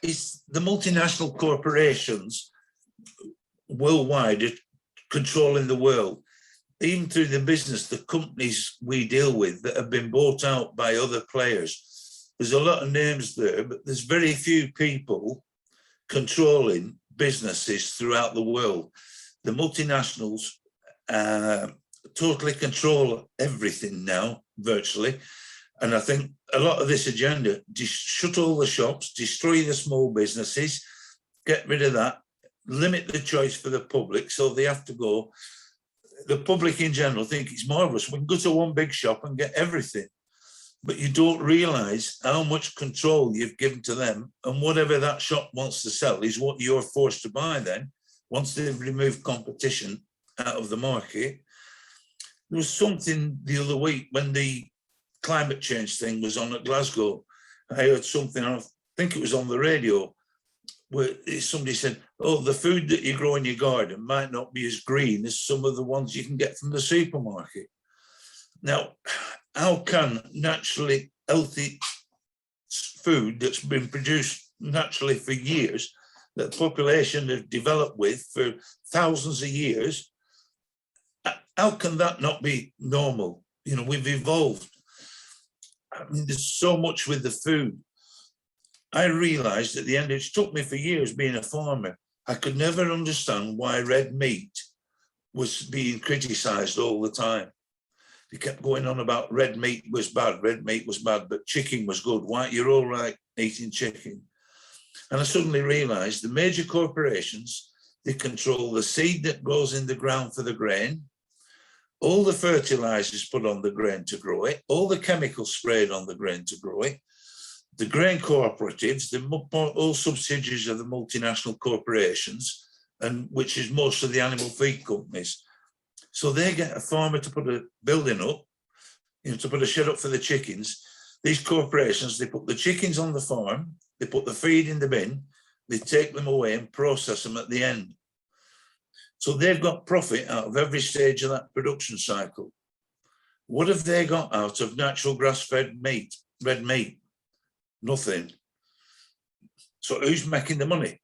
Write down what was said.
it's the multinational corporations worldwide controlling the world, even through the business, the companies we deal with that have been bought out by other players. There's a lot of names there, but there's very few people controlling businesses throughout the world. The multinationals totally control everything now, virtually. And I think a lot of this agenda, shut all the shops, destroy the small businesses, get rid of that, limit the choice for the public, so they have to go. The public in general think it's marvellous. We can go to one big shop and get everything, but you don't realise how much control you've given to them, and whatever that shop wants to sell is what you're forced to buy then, once they've removed competition out of the market. There was something the other week when the climate change thing was on at Glasgow. I heard something, I think it was on the radio, where somebody said, oh, the food that you grow in your garden might not be as green as some of the ones you can get from the supermarket. Now, how can naturally healthy food that's been produced naturally for years, that the population have developed with for thousands of years, how can that not be normal? You know, we've evolved. I mean, there's so much with the food. I realised at the end, it took me for years being a farmer, I could never understand why red meat was being criticised all the time. They kept going on about red meat was bad, but chicken was good. Why, you're all right eating chicken. And I suddenly realised the major corporations, they control the seed that grows in the ground for the grain, all the fertilizers put on the grain to grow it, all the chemicals sprayed on the grain to grow it, the grain cooperatives, all subsidiaries of the multinational corporations, and which is most of the animal feed companies. So they get a farmer to put a building up, you know, to put a shed up for the chickens. These corporations, they put the chickens on the farm, they put the feed in the bin, they take them away and process them at the end. So they've got profit out of every stage of that production cycle. What have they got out of natural grass-fed meat, red meat? Nothing. So who's making the money?